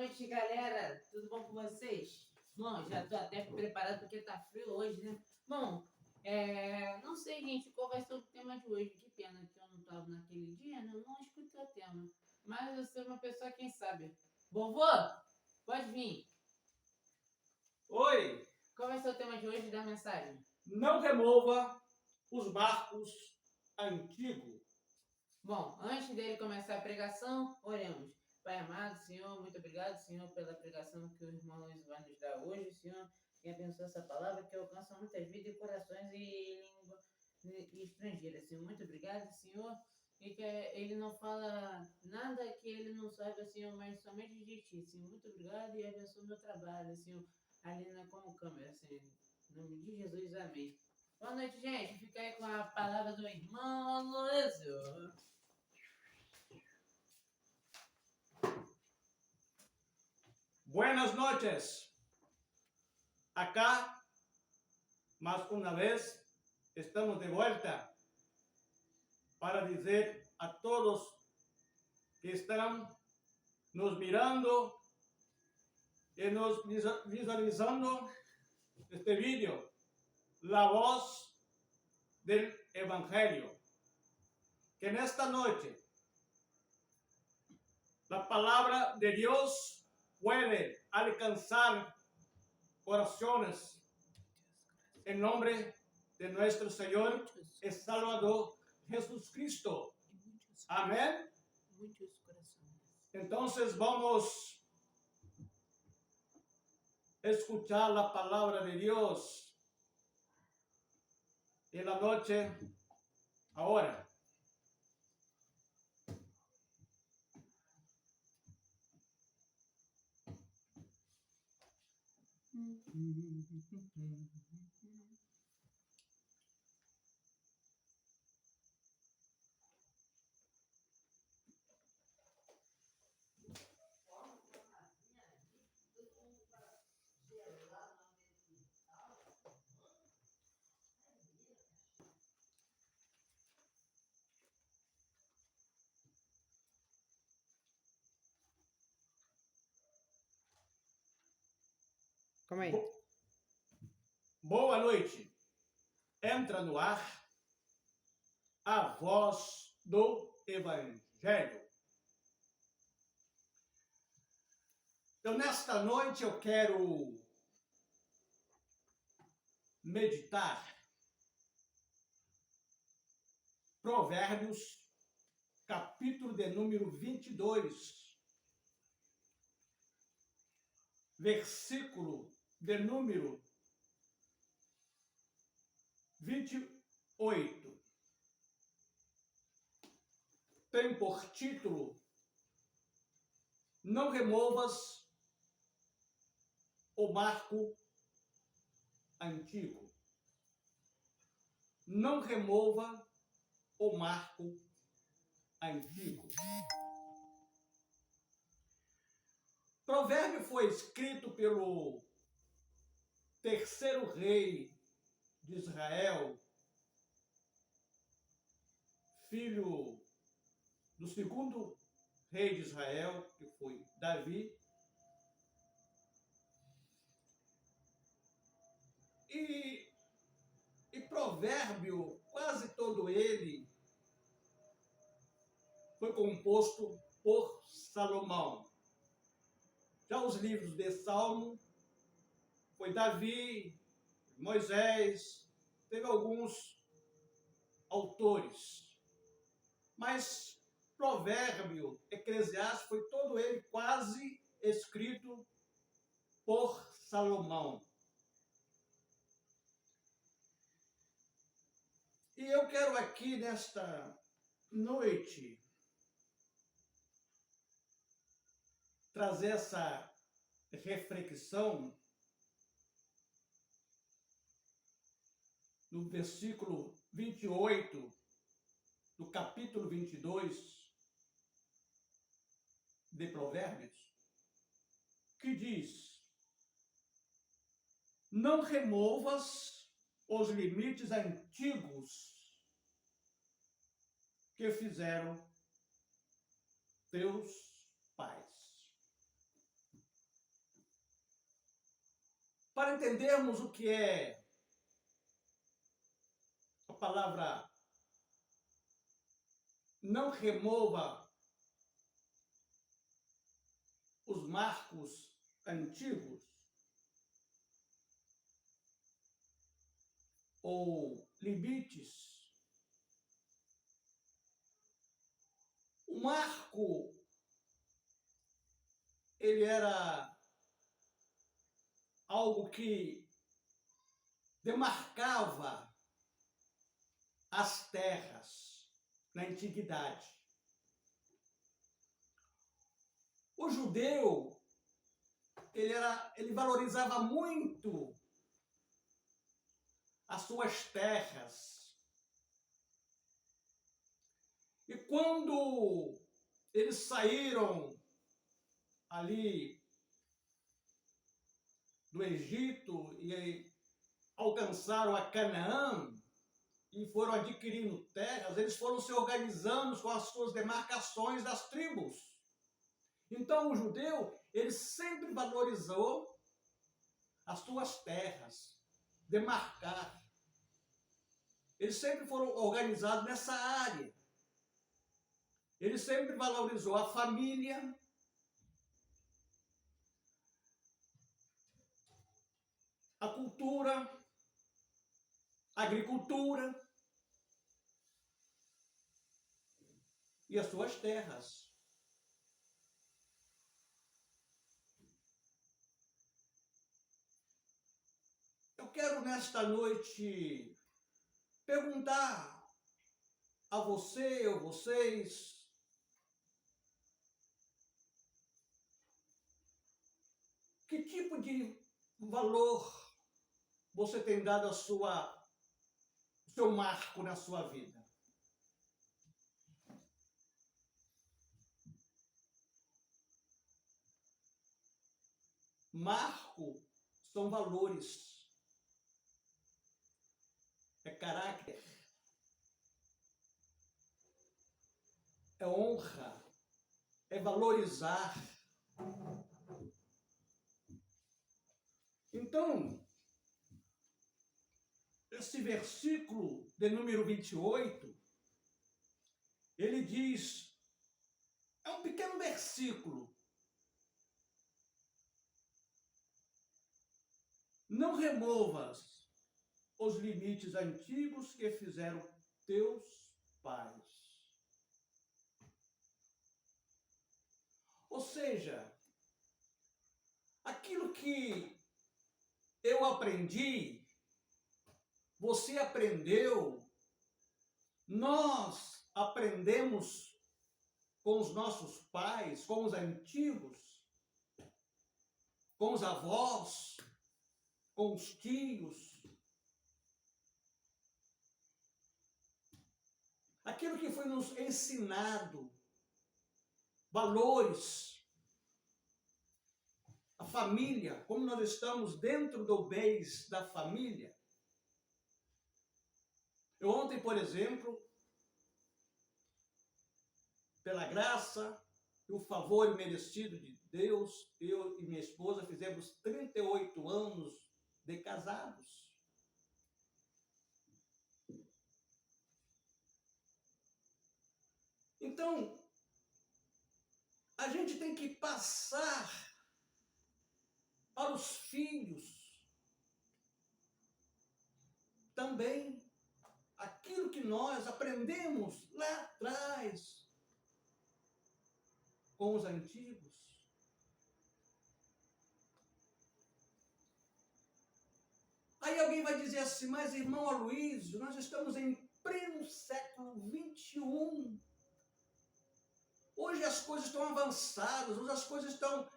noite, galera. Tudo bom com vocês? Bom, já tô até preparado porque tá frio hoje, né? Bom, não sei, gente, qual vai ser o tema de hoje. Que pena que eu não tava naquele dia, né? Eu não escutei o tema. Mas eu sou uma pessoa, quem sabe. Vovô, pode vir. Oi! Qual vai ser o tema de hoje da mensagem? Não remova os marcos antigos. Bom, antes dele começar a pregação, oremos. Pai amado, Senhor, muito obrigado, Senhor, pela pregação que o irmão Luiz vai nos dar hoje, Senhor, que abençoe essa palavra que alcança muitas vidas e corações e língua estrangeira, Senhor. Muito obrigado, Senhor, e que ele não fala nada que ele não saiba, Senhor, mas somente de Ti, Senhor. Muito obrigado e abençoe o meu trabalho, Senhor, ali como câmera, Senhor. Em nome de Jesus, amém. Boa noite, gente. Fica aí com a palavra do irmão Luiz. Buenas noches. Acá, más una vez, estamos de vuelta para dizer a todos que están nos mirando y nos visualizando este vídeo, la voz del Evangelio, que en esta noche la palabra de Dios puede alcanzar corazones en nombre de nuestro Señor y Salvador Jesucristo. Amén. Entonces vamos a escuchar la palabra de Dios en la noche ahora. Calma aí. Boa noite. Entra no ar a voz do Evangelho. Então, nesta noite eu quero meditar Provérbios, capítulo de número 22, versículo de número 28. Tem por título: Não removas o marco antigo. Não remova o marco antigo. Provérbio foi escrito pelo terceiro rei de Israel, filho do segundo rei de Israel, que foi Davi. E provérbio, quase todo ele, foi composto por Salomão. Já os livros de Salmo, foi Davi, Moisés, teve alguns autores. Mas provérbio, Eclesiastes, foi todo ele quase escrito por Salomão. E eu quero aqui, nesta noite, trazer essa reflexão no versículo 28 do capítulo 22 de Provérbios, que diz: não removas os limites antigos que fizeram teus pais. para entendermos o que é a palavra não remova os marcos antigos ou limites. O marco, ele era algo que demarcava as terras na antiguidade. O judeu, ele valorizava muito as suas terras. E quando eles saíram ali do Egito e alcançaram a Canaã e foram adquirindo terras, eles foram se organizando com as suas demarcações das tribos. Então o judeu, ele sempre valorizou as suas terras, demarcar. Eles sempre foram organizados nessa área. Ele sempre valorizou a família, a cultura, a agricultura e as suas terras. Eu quero nesta noite perguntar a você ou vocês que tipo de valor você tem dado ao seu marco na sua vida. Marco são valores, é caráter, é honra, é valorizar. Então, esse versículo de número 28, ele diz, é um pequeno versículo. Não removas os limites antigos que fizeram teus pais. Ou seja, aquilo que eu aprendi, você aprendeu, nós aprendemos com os nossos pais, com os antigos, com os avós, com os tios. Aquilo que foi nos ensinado, valores, a família, como nós estamos dentro do bens da família. Eu ontem, por exemplo, pela graça e o favor merecido de Deus, eu e minha esposa fizemos 38 anos de casados. Então, a gente tem que passar para os filhos também aquilo que nós aprendemos lá atrás com os antigos. Aí alguém vai dizer assim, mas irmão Aloysio, nós estamos em pleno século XXI. Hoje as coisas estão avançadas, hoje as coisas estão,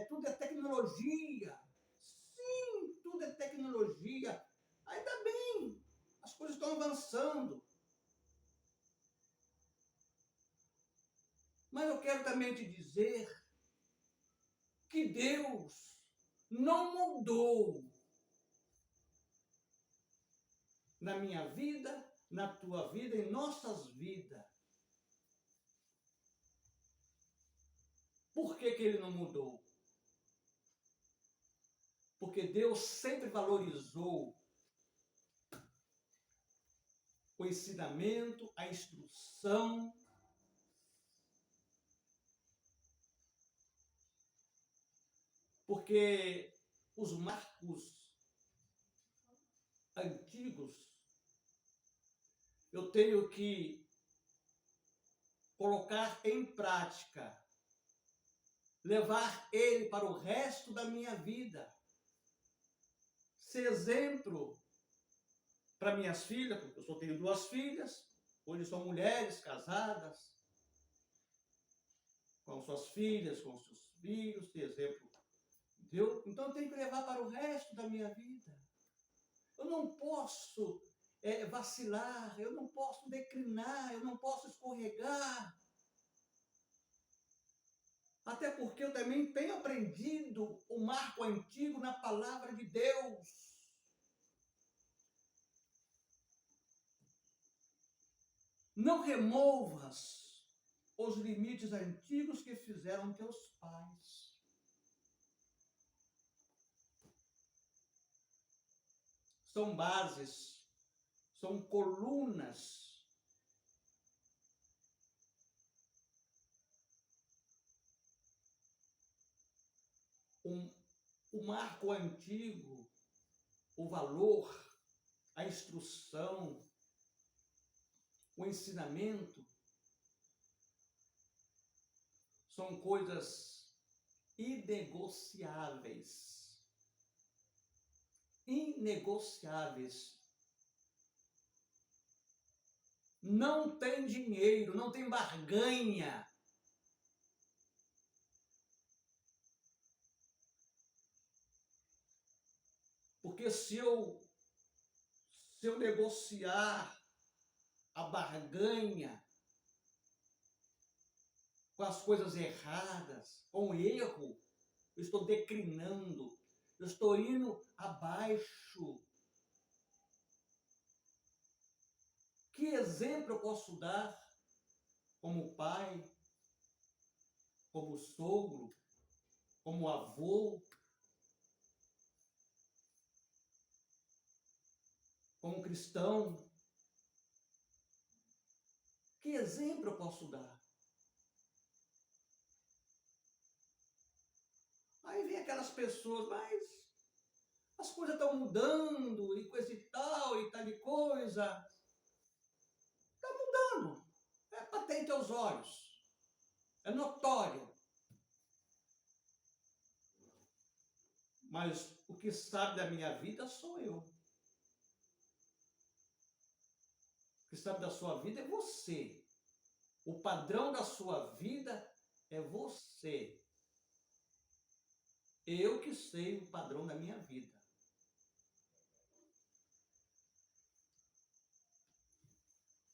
tudo é tecnologia. Sim, tudo é tecnologia. Ainda bem, as coisas estão avançando. Mas eu quero também te dizer que Deus não mudou na minha vida, na tua vida, em nossas vidas. Por que ele não mudou? Porque Deus sempre valorizou o ensinamento, a instrução, porque os marcos antigos eu tenho que colocar em prática, levar ele para o resto da minha vida, ser exemplo para minhas filhas, porque eu só tenho 2 filhas, hoje são mulheres casadas, com suas filhas, com seus filhos, ser exemplo. Entendeu? Então eu tenho que levar para o resto da minha vida. Eu não posso vacilar, eu não posso declinar, eu não posso escorregar. Até porque eu também tenho aprendido o marco antigo na palavra de Deus. Não removas os limites antigos que fizeram teus pais. São bases, são colunas. O marco antigo, o valor, a instrução, o ensinamento, são coisas inegociáveis. Inegociáveis. Não tem dinheiro, não tem barganha. Porque se eu negociar a barganha com as coisas erradas, com o erro, eu estou declinando, eu estou indo abaixo. Que exemplo eu posso dar como pai, como sogro, como avô, como cristão? Que exemplo eu posso dar? Aí vem aquelas pessoas, mas as coisas estão mudando, e coisa e tal de coisa. Está mudando. É patente aos olhos. É notório. Mas o que sabe da minha vida sou eu. O que sabe da sua vida é você. O padrão da sua vida é você. Eu que sei o padrão da minha vida.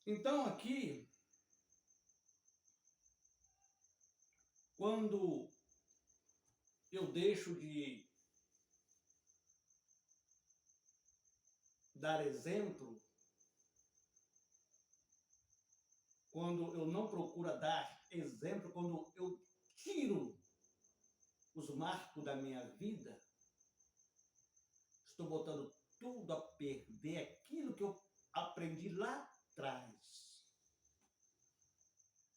Então aqui, quando eu deixo de dar exemplo, quando eu não procuro dar exemplo, quando eu tiro os marcos da minha vida, estou botando tudo a perder aquilo que eu aprendi lá atrás.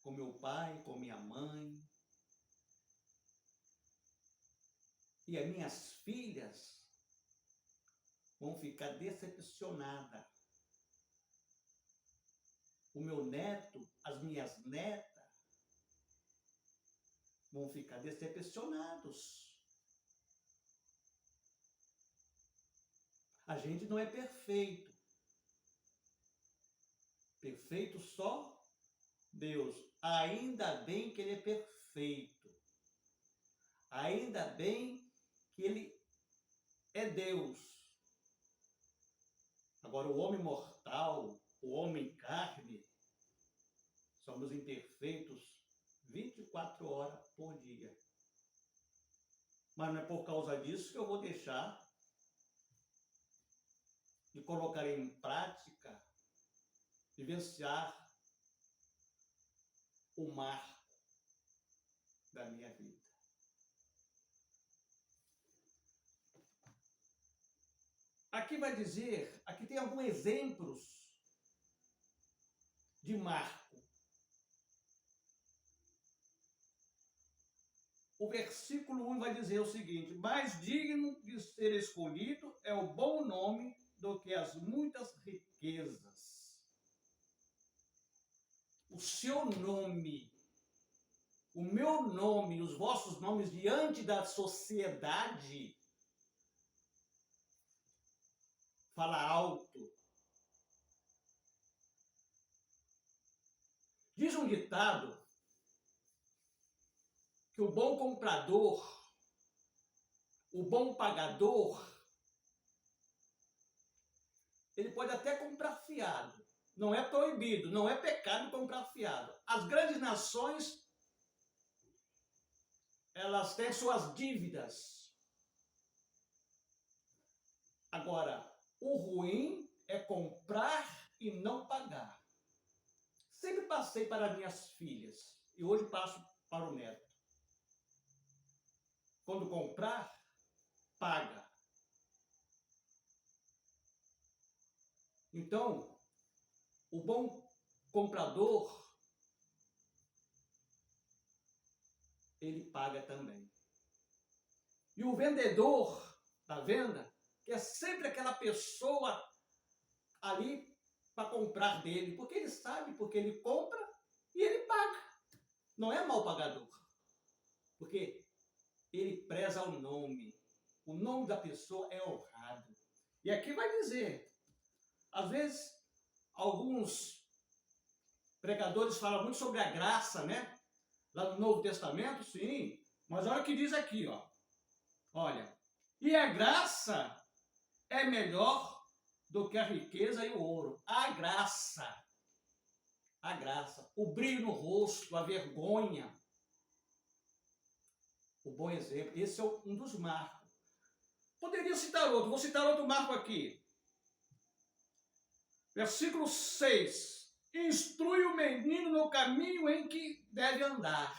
Com meu pai, com minha mãe. E as minhas filhas vão ficar decepcionadas. O meu neto, as minhas netas, vão ficar decepcionados. A gente não é perfeito. Perfeito só Deus. Ainda bem que Ele é perfeito. Ainda bem que Ele é Deus. Agora, o homem mortal, o homem carne, somos imperfeitos 24 horas por dia. Mas não é por causa disso que eu vou deixar de colocar em prática, vivenciar o marco da minha vida. Aqui vai dizer, aqui tem alguns exemplos de Marco. O versículo 1 vai dizer o seguinte: mais digno de ser escolhido é o bom nome do que as muitas riquezas. O seu nome, o meu nome, os vossos nomes diante da sociedade fala alto. Diz um ditado que o bom comprador, o bom pagador, ele pode até comprar fiado. Não é proibido, não é pecado comprar fiado. As grandes nações, elas têm suas dívidas. Agora, o ruim é comprar e não pagar. Sempre passei para minhas filhas e hoje passo para o neto. Quando comprar, paga. Então, o bom comprador, ele paga também. E o vendedor da venda, que é sempre aquela pessoa ali para comprar dele, porque ele sabe, porque ele compra e ele paga. Não é mal pagador, porque ele preza o nome. O nome da pessoa é honrado. E aqui vai dizer, às vezes, alguns pregadores falam muito sobre a graça, né? Lá no Novo Testamento, sim. Mas olha o que diz aqui, ó. Olha, e a graça é melhor do que a riqueza e o ouro. A graça, o brilho no rosto, a vergonha, o bom exemplo. Esse é um dos marcos. Poderia citar outro, vou citar outro marco aqui. Versículo 6. Instrui o menino no caminho em que deve andar,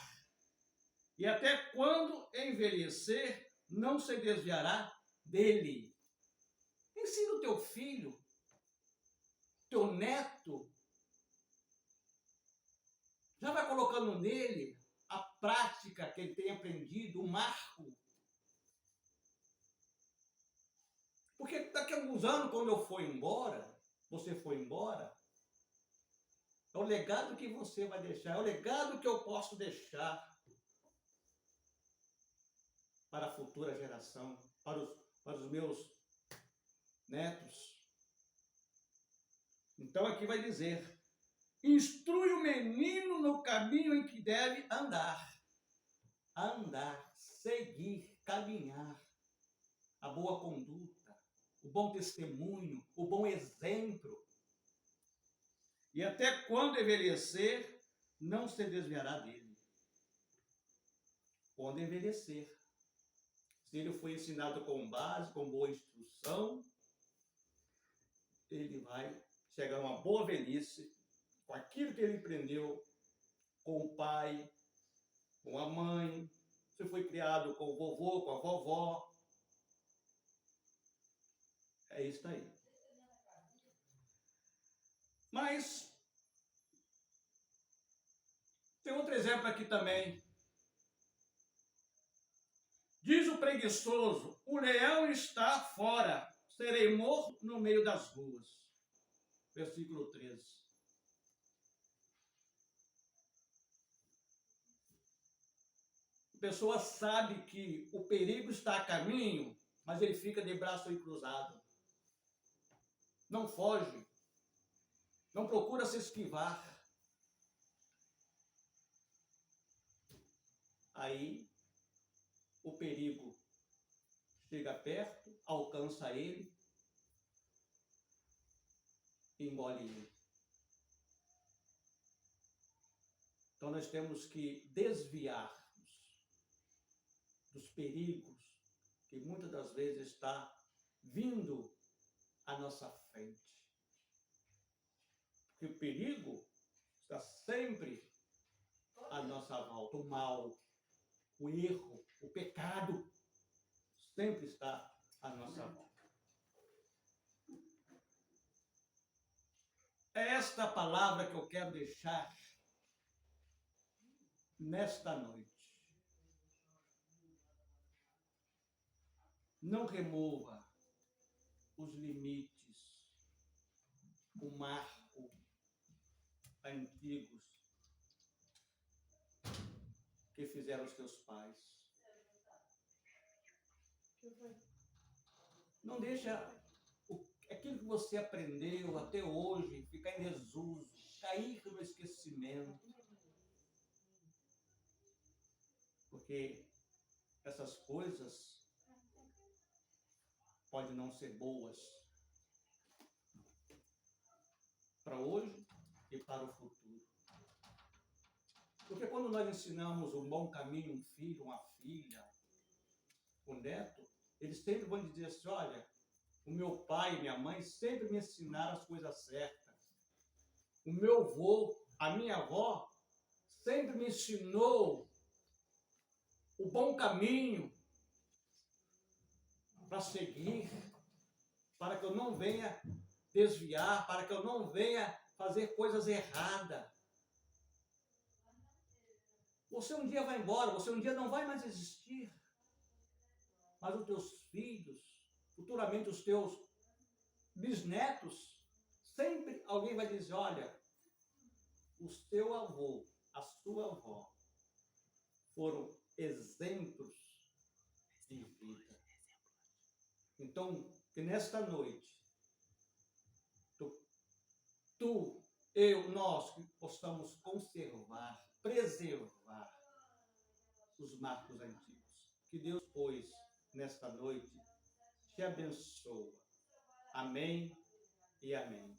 e até quando envelhecer, não se desviará dele. Ensina o teu filho, teu neto, já vai colocando nele a prática que ele tem aprendido, o marco. Porque daqui a alguns anos, quando eu for embora, você for embora, é o legado que você vai deixar, é o legado que eu posso deixar para a futura geração, para os meus netos. Então aqui vai dizer, instrui o menino no caminho em que deve andar. Andar, seguir, caminhar. A boa conduta, o bom testemunho, o bom exemplo. E até quando envelhecer, não se desviará dele. Quando envelhecer. Se ele foi ensinado com base, com boa instrução, ele vai chegar a uma boa velhice, com aquilo que ele aprendeu com o pai, com a mãe, se foi criado com o vovô, com a vovó. É isso aí. Mas tem outro exemplo aqui também. Diz o preguiçoso, o leão está fora, serei morto no meio das ruas. Versículo 13. A pessoa sabe que o perigo está a caminho, mas ele fica de braço cruzado. Não foge. Não procura se esquivar. Aí, o perigo chega perto, alcança ele e engole ele. Então, nós temos que desviar dos perigos que muitas das vezes está vindo à nossa frente. Porque o perigo está sempre à nossa volta. O mal, o erro, o pecado sempre está à nossa volta. É esta palavra que eu quero deixar nesta noite. Não remova os limites, o marco antigos que fizeram os teus pais. Não deixa aquilo que você aprendeu até hoje ficar em desuso, cair no esquecimento. Porque essas coisas podem não ser boas para hoje e para o futuro. Porque quando nós ensinamos um bom caminho, um filho, uma filha, um neto, eles sempre vão dizer assim, olha, o meu pai e minha mãe sempre me ensinaram as coisas certas. O meu avô, a minha avó, sempre me ensinou o bom caminho para seguir, para que eu não venha desviar, para que eu não venha fazer coisas erradas. Você um dia vai embora, você um dia não vai mais existir. Mas os teus filhos, futuramente os teus bisnetos, sempre alguém vai dizer, olha, o seu avô, a sua avó, foram exemplos de vida. Então, que nesta noite, nós que possamos conservar, preservar os marcos antigos. Que Deus, pois, nesta noite, te abençoe. Amém e amém.